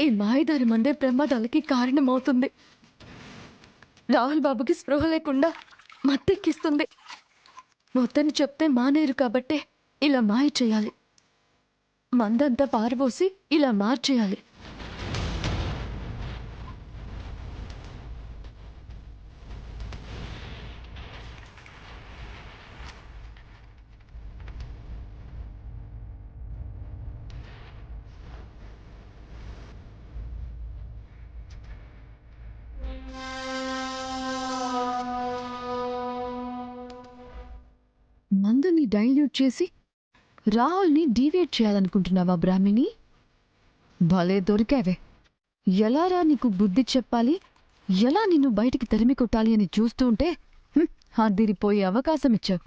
ఈ మాయదారి మందే ప్రమాదాలకి కారణమవుతుంది. రాహుల్ బాబుకి స్పృహ లేకుండా మత్తెక్కిస్తుంది. వద్దని చెప్తే మానేరు కాబట్టే ఇలా మాయ చేయాలి. మందంతా పారబోసి ఇలా మార్చేయాలి. మందుని డైల్యూట్ చేసి రాహుల్ని డీవియేట్ చేయాలనుకుంటున్నావా బ్రాహ్మిణి? భలే దొరికావే. ఎలారా నీకు బుద్ధి చెప్పాలి, ఎలా నిన్ను బయటికి తరిమి కొట్టాలి అని చూస్తూ ఉంటే అదిరిపోయే అవకాశం ఇచ్చావు.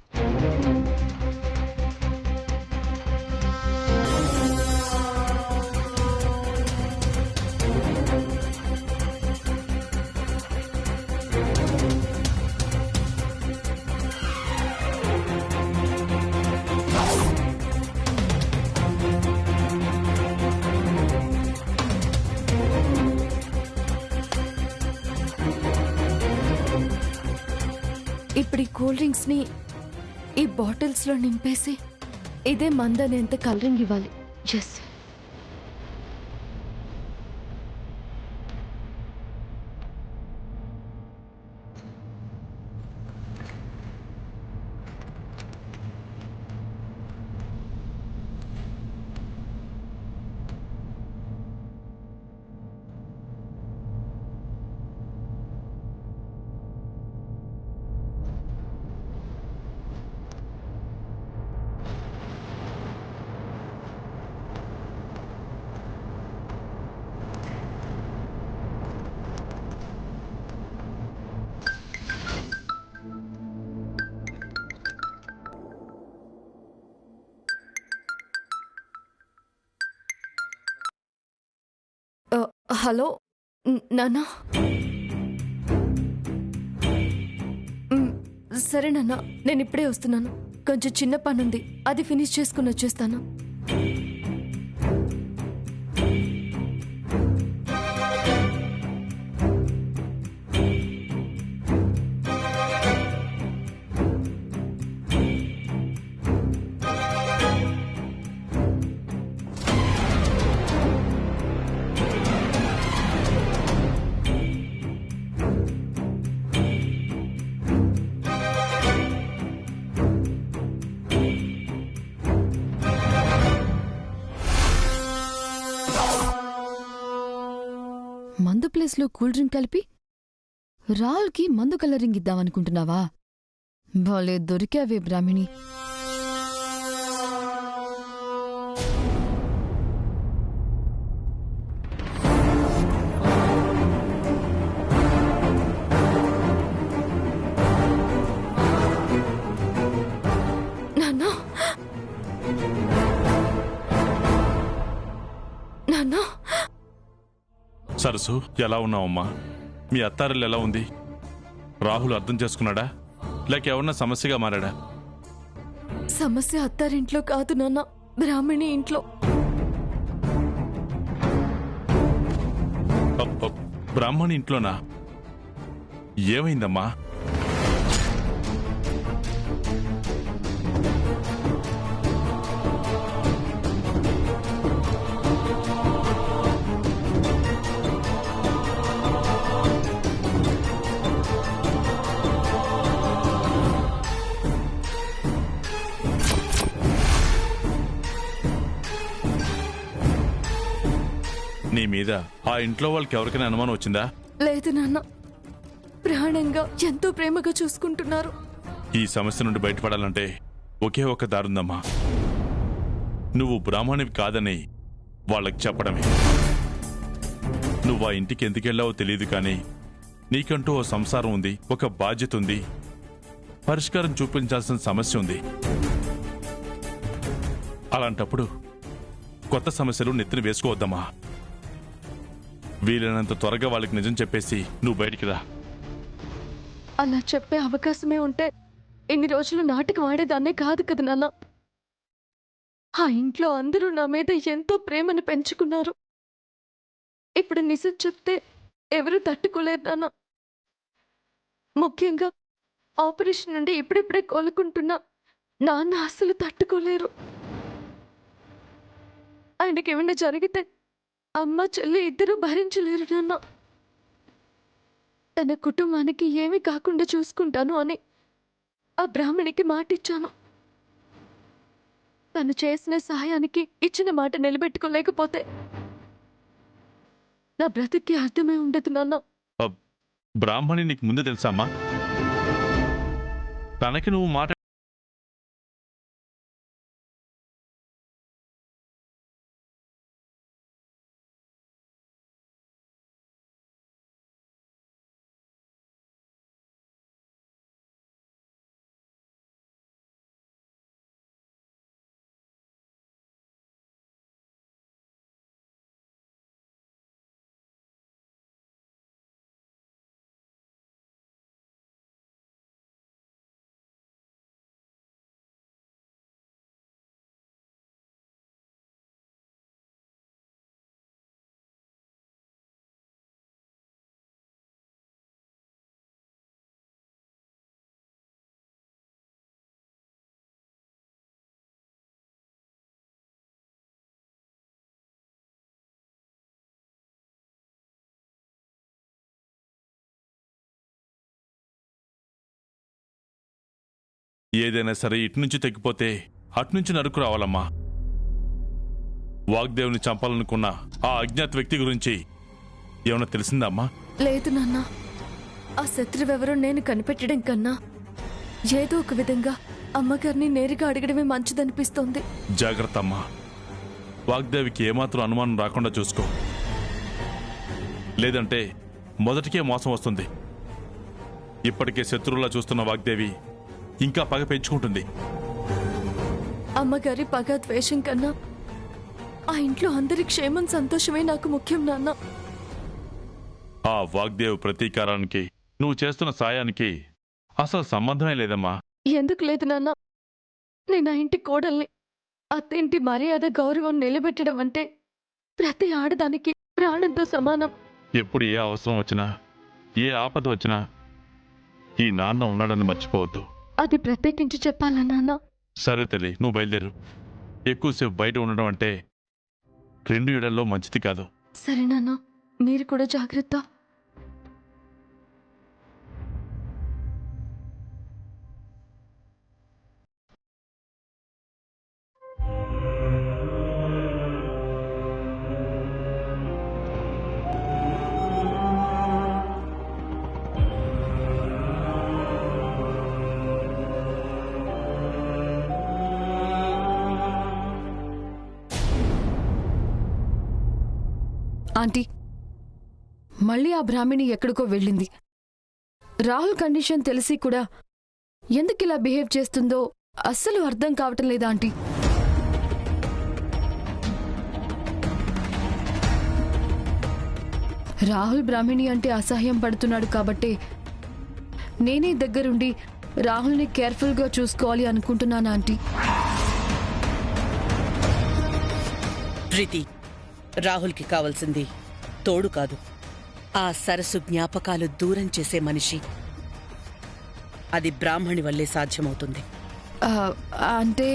ఇప్పుడు ఈ కూల్ డ్రింక్స్ ని ఈ బాటిల్స్ లో నింపేసి ఇదే మందనేంత కలరింగ్ ఇవ్వాలి. ఎస్. హలో నాన్న. సరే నాన్న, నేను ఇప్పుడే వస్తున్నాను. కొంచెం చిన్న పనుంది, అది ఫినిష్ చేసుకుని వచ్చేస్తాను. మందు ప్లేస్లో కూల్ డ్రింక్ కలిపి రాహుల్కి మందు కలరింగ్ ఇద్దామనుకుంటున్నావా? భలే దొరికావే బ్రాహ్మిణి. నాన్న, నాన్న. సరసు, ఎలా ఉన్నావమ్మా? మీ అత్తారిల్లు ఎలా ఉంది? రాహుల్ అర్థం చేసుకున్నాడా, లేక ఎవరన్నా సమస్యగా మారాడా? సమస్య అత్తారింట్లో కాదు నాన్న, బ్రాహ్మణి ఇంట్లో. బ్రాహ్మణి ఇంట్లోనా? ఏమైందమ్మా? నీ మీద ఆ ఇంట్లో వాళ్ళకి ఎవరికైనా అనుమానం వచ్చిందా? లేదు నాన్న, ప్రాణంగా ఎంతో ప్రేమగా చూసుకుంటున్నారు. ఈ సమస్య నుండి బయటపడాలంటే ఒకే ఒక దారుందమ్మా. నువ్వు బ్రాహ్మణివి కాదని వాళ్ళకి చెప్పడమే. నువ్వు ఆ ఇంటికి ఎందుకెళ్ళావో తెలియదు కానీ నీకంటూ ఓ సంసారం ఉంది, ఒక బాధ్యత ఉంది, పరిష్కారం చూపించాల్సిన సమస్య ఉంది. అలాంటప్పుడు కొత్త సమస్యలు నెత్తిన వేసుకోవద్దమ్మా. వీలైనంత త్వరగా వాళ్ళకి నిజం చెప్పేసి నువ్వు బయటికి రా. అలా చెప్పే అవకాశమే ఉంటే ఇన్ని రోజులు నాటకం ఆడేదాన్నే కాదు కదా నాన్న. ఆ ఇంట్లో అందరూ నా మీద ఎంతో ప్రేమను పెంచుకున్నారు. ఇప్పుడు నిజం చెప్తే ఎవరు తట్టుకోలేరు నాన్న. ముఖ్యంగా ఆపరేషన్ నుండి ఇప్పుడిప్పుడే కోలుకుంటున్నా నాన్న అసలు తట్టుకోలేరు. ఆయనకి ఏమైనా జరిగితే అమ్మ చెల్లి ఇద్దరూ భరించలేరు నాన్న. తన కుటుంబానికి ఏమీ కాకుండా చూసుకుంటాను అని ఆ బ్రాహ్మణికి మాటిచ్చాను. తను చేసిన సహాయానికి ఇచ్చిన మాట నిలబెట్టుకోలేకపోతే నా బ్రతుక్కి అర్థమే ఉండదు నాన్న. బ్రాహ్మణి నీకు ముందే తెలుసామ్మా? తనకి నువ్వు మాట ఏదైనా సరే ఇటు నుంచి తెగిపోతే అటునుంచి నరుకు రావాలమ్మా. వాగ్దేవుని చంపాలనుకున్న ఆ అజ్ఞాత వ్యక్తి గురించి ఏమన్నా తెలిసిందా అమ్మా? లేదు నాన్న. ఆ శత్రువెవరో నేను కనిపెట్టడం కన్నా ఏదో ఒక విధంగా అమ్మగారిని నేరుగా అడగడమే మంచిదనిపిస్తోంది. జాగ్రత్త అమ్మా. వాగ్దేవికి ఏమాత్రం అనుమానం రాకుండా చూసుకో. లేదంటే మొదటికే మోసం వస్తుంది. ఇప్పటికే శత్రువులా చూస్తున్న వాగ్దేవి ఇంకా పగ పెంచుకుంటుంది. అమ్మగారి పగ ద్వేషం కన్నా ఆ ఇంట్లో అందరి క్షేమం సంతోషమే నాకు ముఖ్యం నాన్న. ఆ వాగ్దేవ్ ప్రతీకారానికి నువ్వు చేస్తున్న సాయానికి అసలు సంబంధమే లేదమ్మా. ఎందుకు లేదు నాన్న? నేను ఆ ఇంటి కోడల్ని. అత్తింటి మర్యాద గౌరవం నిలబెట్టడం అంటే ప్రతి ఆడదానికి ప్రాణంతో సమానం. ఎప్పుడు ఏ అవసరం వచ్చినా, ఏ ఆపద వచ్చినా ఈ నాన్న ఉన్నాడని మర్చిపోవద్దు. అది ప్రత్యేకించి చెప్పాలా నాన్న? సరే తల్లి, నువ్వు బయలుదేరు. ఎక్కువసేపు బయట ఉండడం అంటే 2 ఏళ్లలో మంచిది కాదు. సరే నాన్న, మీరు కూడా జాగ్రత్త. ఆంటీ, మళ్ళీ ఆ బ్రాహ్మిణి ఎక్కడికో వెళ్ళింది. రాహుల్ కండిషన్ తెలిసి కూడా ఎందుకిలా బిహేవ్ చేస్తుందో అస్సలు అర్థం కావటం లేదా ఆంటీ. రాహుల్ బ్రాహ్మిణి అంటే అసహ్యం పడుతున్నాడు కాబట్టే నేనే దగ్గరుండి రాహుల్ని కేర్ఫుల్గా చూసుకోవాలి అనుకుంటున్నాను ఆంటీ. ప్రీతి, రాహుల్కి కావలసింది తోడు కాదు, ఆ సరస్సు జ్ఞాపకాలు దూరం చేసే మనిషి. అది బ్రాహ్మణి వల్లే సాధ్యమవుతుంది. అంటే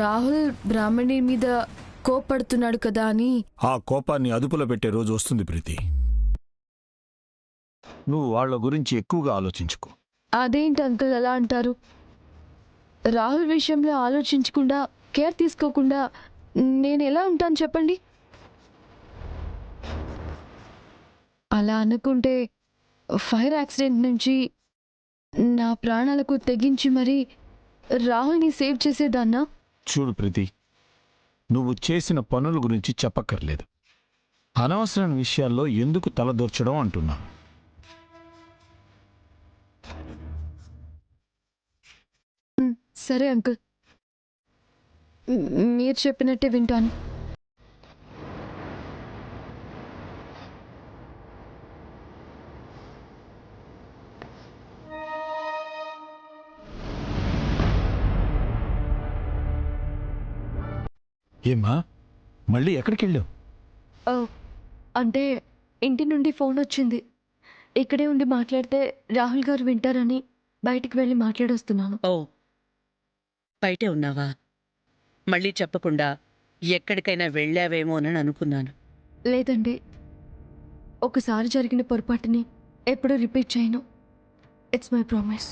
రాహుల్ బ్రాహ్మణి మీద కోప్పడుతున్నాడు కదా అని. ఆ కోపాన్ని అదుపులో పెట్టే రోజు వస్తుంది ప్రీతి. నువ్వు వాళ్ళ గురించి ఎక్కువగా ఆలోచించుకో. అదేంటి అంకుల్ అలా అంటారు? రాహుల్ విషయంలో ఆలోచించకుండా, కేర్ తీసుకోకుండా నేను ఎలా ఉంటాను చెప్పండి? అలా అనుకుంటే ఫైర్ యాక్సిడెంట్ నుంచి నా ప్రాణాలకు తెగించి మరీ రాహుల్ని సేవ్ చేసేదాన్నా? చూడు ప్రీతి, నువ్వు చేసిన పనుల గురించి చెప్పక్కర్లేదు. అనవసరమైన విషయాల్లో ఎందుకు తలదూర్చడం అంటున్నా. సరే అంకుల్, మీరు చెప్పినట్టే వింటాను. ఏమ్మా మళ్ళీ ఎక్కడికి వెళ్ళావు? ఓ, అంటే ఇంటి నుండి ఫోన్ వచ్చింది. ఇక్కడే ఉండి మాట్లాడితే రాహుల్ గారు వింటారని బయటికి వెళ్ళి మాట్లాడొస్తున్నాను. ఓ, బయటే ఉన్నావా? మళ్ళీ చెప్పకుండా ఎక్కడికైనా వెళ్ళావేమోనని అనుకున్నాను. లేదండి, ఒకసారి జరిగిన పొరపాటుని ఎప్పుడూ రిపీట్ చేయను. It's my promise.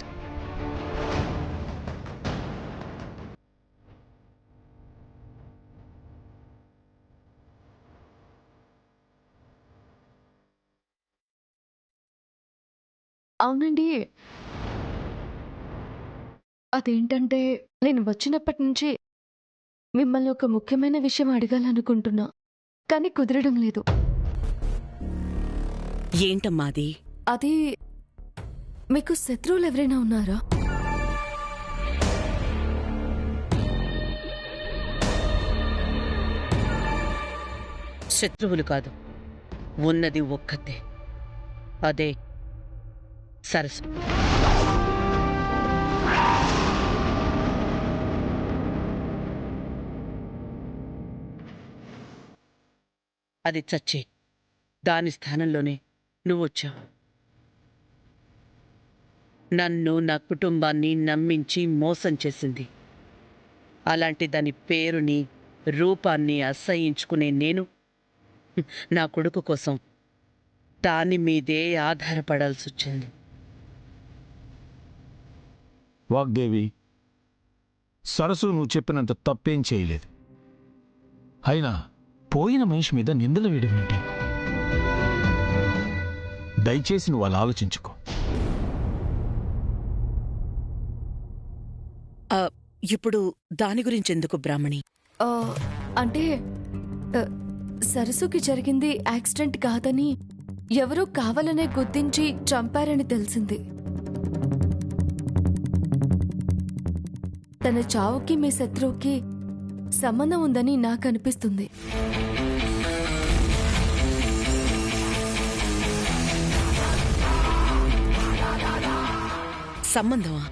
అవునండి, అదేంటంటే నేను వచ్చినప్పటి నుంచి మిమ్మల్ని ఒక ముఖ్యమైన విషయం అడగాలనుకుంటున్నా, కానీ కుదరడం లేదు. ఏంటమ్మా అది? అది మీకు శత్రువులు ఎవరైనా ఉన్నారా? శత్రువులు కాదు, ఉన్నది ఒక్కతే, అదే సరస్సు. అది చచ్చి దాని స్థానంలోనే నువ్వొచ్చావు. నన్ను, నా కుటుంబాన్ని నమ్మించి మోసం చేసింది. అలాంటి దాని పేరుని, రూపాన్ని అసహ్యించుకునే నేను నా కొడుకు కోసం దాని మీదే ఆధారపడాల్సి వచ్చింది. వాగ్దేవి, సరస్సు నువ్వు చెప్పినంత తప్పేం చేయలేదు. అయినా పోయిన మనిషి మీద నిందలు వేయడం ఏంటి? దయచేసి నువ్వు అలా ఆలోచించుకో. ఇప్పుడు దాని గురించి ఎందుకు బ్రాహ్మణి? అంటే సరస్సుకి జరిగింది యాక్సిడెంట్ కాదని ఎవరో కావాలనే గుర్తించి చంపారని తెలిసింది. తన చావుకి మీ శత్రువుకి సంబంధం ఉందని నాకు అనిపిస్తుంది. సంబంధమా?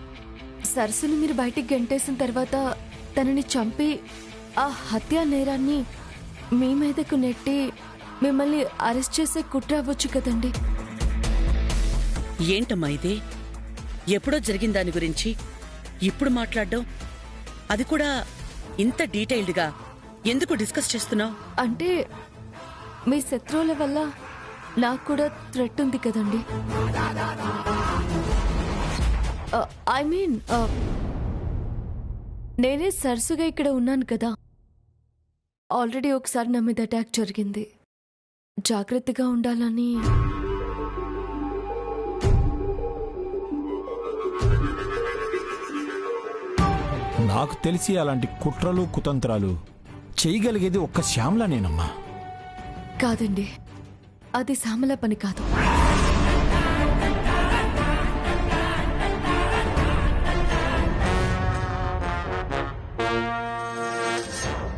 సరస్సుని మీరు బయటికి గెంటేసిన తర్వాత తనని చంపి ఆ హత్యా నేరాన్ని మీ మీదకు నెట్టి మిమ్మల్ని అరెస్ట్ చేసే కుట్ర అవ్వచ్చు కదండి. ఏంటమ్మా ఇది? ఎప్పుడో జరిగిన దాని గురించి ఇప్పుడు మాట్లాడడం, అది కూడా ఇంత డీటెయిల్డ్గా ఎందుకు డిస్కస్ చేస్తున్నావు? అంటే మీ శత్రువుల వల్ల నాకు కూడా థ్రెట్ ఉంది కదండి. ఐ మీన్ నేనే సరస్సుగా ఇక్కడ ఉన్నాను కదా. ఆల్రెడీ ఒకసారి నా మీద అటాక్ జరిగింది. జాగ్రత్తగా ఉండాలని. నాకు తెలిసి అలాంటి కుట్రలు కుతంత్రాలు చేయగలిగేది ఒక్క శ్యామలనేనమ్మా. కాదండి, అది శ్యామల పని కాదు.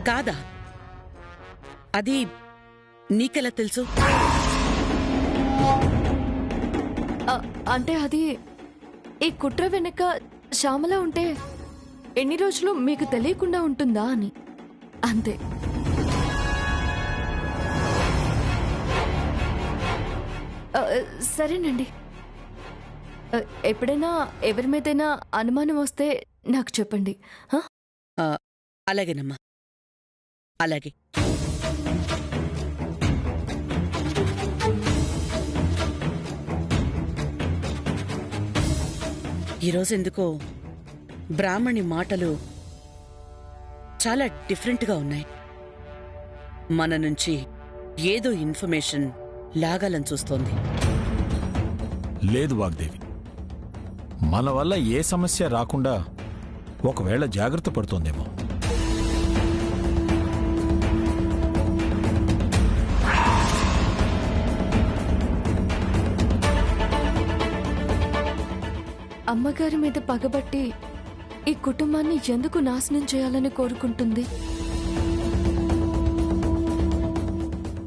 కాదా? అది నీకెలా తెలుసు? అంటే అది ఈ కుట్ర వెనుక శ్యామల ఉంటే ఎన్ని రోజులు మీకు తెలియకుండా ఉంటుందా అని, అంతే. సరేనండి, ఎప్పుడైనా ఎవరి మీదైనా అనుమానం వస్తే నాకు చెప్పండి. అలాగేనమ్మా, అలాగే. ఈరోజు ఎందుకో బ్రాహ్మణి మాటలు చాలా డిఫరెంట్గా ఉన్నాయి. మన నుంచి ఏదో ఇన్ఫర్మేషన్ లాగాలని చూస్తోంది. లేదు వాగ్దేవి, మన వల్ల ఏ సమస్య రాకుండా ఒకవేళ జాగ్రత్త పడుతోందేమో. అమ్మగారి మీద పగబట్టి ఈ కుటుంబాన్ని ఎందుకు నాశనం చేయాలని కోరుకుంటుంది?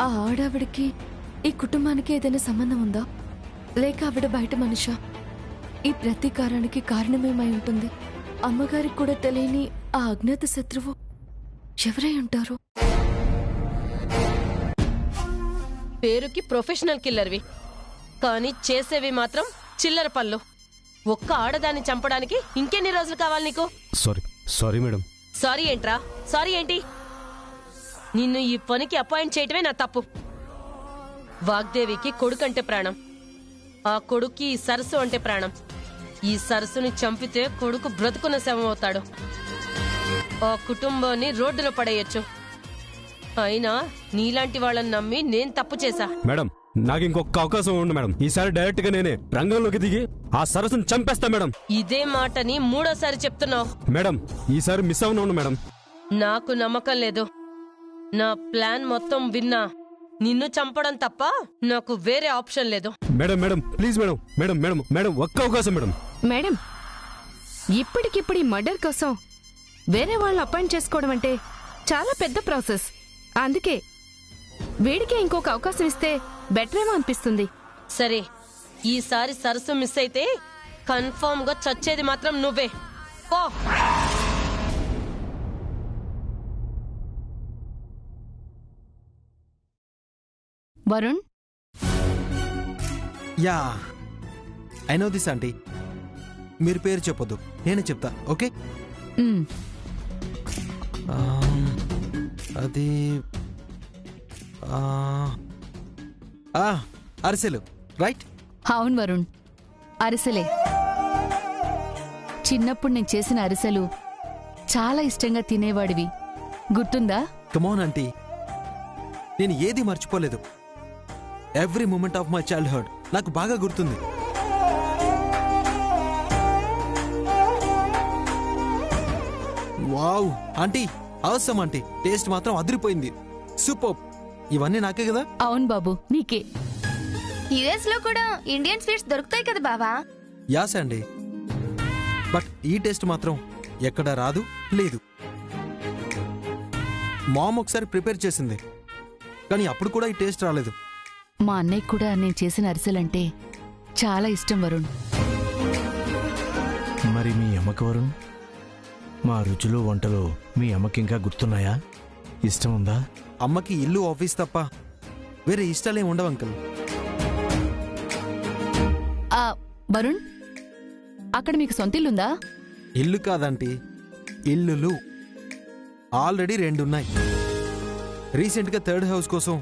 ఆ ఆడావిడికి ఈ కుటుంబానికి ఏదైనా సంబంధం ఉందా, లేక ఆవిడ బయట మనిషా? ఈ ప్రతీకారానికి కారణమేమై ఉంటుంది? అమ్మగారికి కూడా తెలియని ఆ అజ్ఞాత శత్రువు ఎవరై ఉంటారు? పేరుకి ప్రొఫెషనల్ కిల్లర్వి, కానీ చేసేవి మాత్రం చిల్లర పనులు. ఒక్క ఆడదాన్ని చంపడానికి ఇంకెన్ని రోజులు కావాలి నీకు? Sorry madam. సారీ ఏంట్రా? సారీ ఏంటి? నిన్ను ఈ పనికి అపాయింట్ చేయటమే నా తప్పు. వాగ్దేవికి కొడుకంటే ప్రాణం, ఆ కొడుక్కి ఈ సరస్సు అంటే ప్రాణం. ఈ సరస్సుని చంపితే కొడుకు బ్రతుకున్న శవం అవుతాడు. ఆ కుటుంబాన్ని రోడ్డులో పడేయచ్చు. అయినా నీలాంటి వాళ్ళని నమ్మి నేను తప్పు చేశా. మేడం, నాకు ఇంకొక అవకాశం ఉంది మేడం. ఈసారి డైరెక్ట్ గా నేనే రంగంలోకి దిగి ఆ సరస్సును చంపేస్తా మేడం. ఇదే మాటని మూడోసారి చెప్తున్నావు. మేడం, ఈసారి మిస్ అవును మేడం. నాకు నమ్మకం లేదు. నా ప్లాన్ మొత్తం విన్నా నిన్ను చంపడం తప్ప నాకు వేరే ఆప్షన్ లేదు. Madam madam please madam. Madam madam madam ఒక్క అవకాశం మేడం. మేడం, ఇప్పటికిప్పుడు ఈ మర్డర్ కోసం వేరే వాళ్ళని అపాయింట్ చేసుకోవడం అంటే చాలా పెద్ద ప్రాసెస్. అందుకే వీడికే ఇంకొక అవకాశం ఇస్తే బెటరేమో అనిపిస్తుంది. సరే, ఈసారి సరస్సు మిస్ అయితే కన్ఫర్మ్ గా చచ్చేది మాత్రం నువ్వే. పో. Varun, yeah I know this aunty. మీరు పేరు చెప్పొద్దు, నేనే చెప్తా. ఓకే, అది అరిసెలు రైట్? అవును వరుణ్, అరిసెలే. చిన్నప్పుడు నేను చేసిన అరిసెలు చాలా ఇష్టంగా తినేవాడివి, గుర్తుందా? కమోన్ ఆంటీ, నేను ఏది మర్చిపోలేదు. Every moment of my childhood నాకు బాగా గుర్తుంది. వావ్ ఆంటీ, అవసరం ఆంటీ. టేస్ట్ మాత్రం అదిరిపోయింది. సూపర్. ఇవన్నీ నాకే కదా? అవును బాబు, నీకే. యుఎస్ లో కూడా ఇండియన్ స్వీట్స్ దొరుకుతాయి కదా బావా? యాస్ అండి, బట్ ఈ టేస్ట్ మాత్రం ఎక్కడ రాదు, లేదు. మామ్ ఒకసారి ప్రిపేర్ చేసింది, కానీ అప్పుడు కూడా ఈ టేస్ట్ రాలేదు. మా అన్నయ్య కూడా నేను చేసిన అరిసెలంటే చాలా ఇష్టం వరుణ్. మరి మీ అమ్మకి వరుణ్, మా రుచులు వంటలు మీ అమ్మకి ఇంకా గుర్తున్నాయా? ఇష్టం ఉందా? అమ్మకి ఇల్లు ఆఫీస్ తప్ప వేరే ఇష్టాలేం ఉండవు అంకుల్. వరుణ్, అక్కడ మీకు సొంత ఇల్లుందా? ఇల్లు కాదంటీ, ఇల్లులు ఆల్రెడీ 2 ఉన్నాయి. రీసెంట్గా 3rd హౌస్ కోసం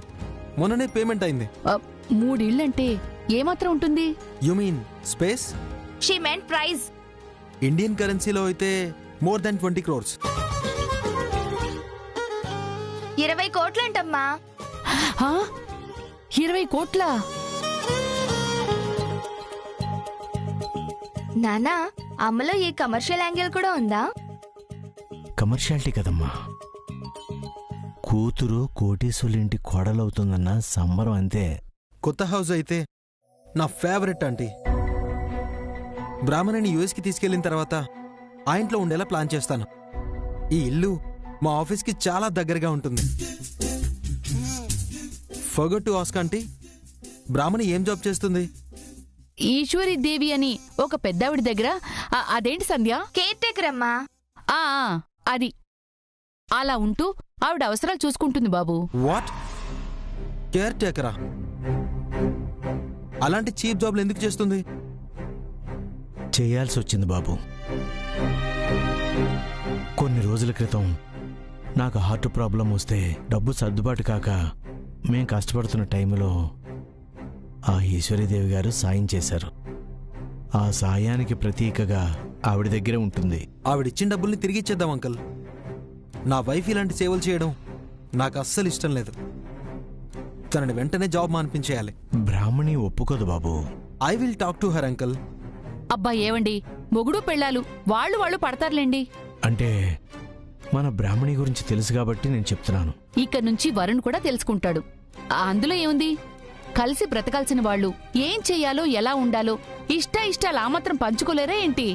మొన్ననే పేమెంట్ అయింది. 3 ఇళ్ళంటే ఏమాత్రం ఉంటుంది? You mean space? Shipment price. Indian కరెన్సీలో అయితే మోర్ దాన్ 20 crores. 20 కోట్లంటమ్మా. 20 కోట్ల? నానా, అమ్మలో ఈ కమర్షియల్ యాంగిల్ కూడా ఉందా? కమర్షియాలిటీ కదమ్మా, కూతురు కోటీశ్వరులింటి కోడలవుతుందన్న సంబరం అంతే. కొత్త హౌస్ అయితే నా ఫేవరెట్ ఆంటీ. బ్రాహ్మణిని యుఎస్కి తీసుకెళ్లిన తర్వాత ఆ ఇంట్లో ఉండేలా ప్లాన్ చేస్తాను. ఈ ఇల్లు మా ఆఫీస్కి చాలా దగ్గరగా ఉంటుంది. ఫర్గట్ టు ఆస్క్ ఆంటీ, బ్రాహ్మణి ఏం జాబ్ చేస్తుంది? ఈశ్వరి దేవి అని ఒక పెద్దావిడి దగ్గర. అదేంటి సంధ్య? కేర్ టేకర్ అమ్మా. అది అలా ఉంటూ ఆవిడ అవసరాలు చూసుకుంటుంది బాబు. వాట్? కేర్ టేకరా? అలాంటి చీప్ జాబ్లు ఎందుకు చేస్తుంది? చేయాల్సి వచ్చింది బాబు. కొన్ని రోజుల క్రితం నాకు హార్ట్ ప్రాబ్లం వస్తే డబ్బు సర్దుబాటు కాక మేం కష్టపడుతున్న టైంలో ఆ ఈశ్వరీదేవి గారు సాయం చేశారు. ఆ సాయానికి ప్రతీకగా ఆవిడ దగ్గరే ఉంటుంది. ఆవిడిచ్చిన డబ్బుల్ని తిరిగి ఇచ్చేద్దాం అంకల్. నా వైఫ్ ఇలాంటి సేవలు చేయడం నాకు అస్సలు ఇష్టం లేదు. తనని వెంటనే జాబ్ మానిపించేయాలి. బ్రాహ్మణి ఒప్పుకోదు బాబు. I will talk to her uncle. అబ్బా ఏవండి, మొగుడు పెళ్ళాలు వాళ్ళు పడతారులేండి. అంటే మన బ్రాహ్మణి గురించి తెలుసు కాబట్టి నేను చెప్తున్నాను. ఇక నుంచి వరుణ్ కూడా తెలుసుకుంటాడు. అందులో ఏముంది? కలిసి బ్రతకాల్సిన వాళ్ళు ఏం చెయ్యాలో ఎలా ఉండాలో ఇష్టాలు ఆ మాత్రం పంచుకోలేరా ఏంటి?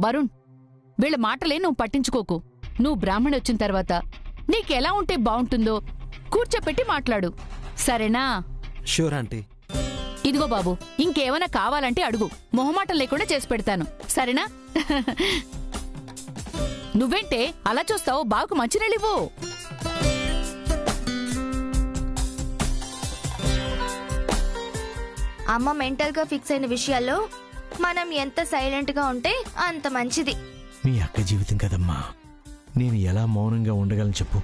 వరుణ్, వీళ్ళ మాటలే నువ్వు పట్టించుకోకు. నువ్వు బ్రాహ్మణి వచ్చిన తర్వాత నీకెలా ఉంటే బావుంటుందో కూర్చోపెట్టి మాట్లాడు, సరేనా? Sure aunty. ఇదిగో బాబు, ఇంకేమైనా కావాలంటే అడుగు, మొహమాటం లేకుండా చేసి పెడతాను, సరేనా? నువ్వేంటే అలా చూస్తావు? బాగు మంచినీళ్ళివ్వు. అమ్మ మెంటల్ గా ఫిక్స్ అయిన విషయాల్లో మనం ఎంత సైలెంట్ గా ఉంటే అంత మంచిది. మీ అక్క జీవితం కదమ్మా, నేను ఎలా మౌనంగా ఉండగలను చెప్పు?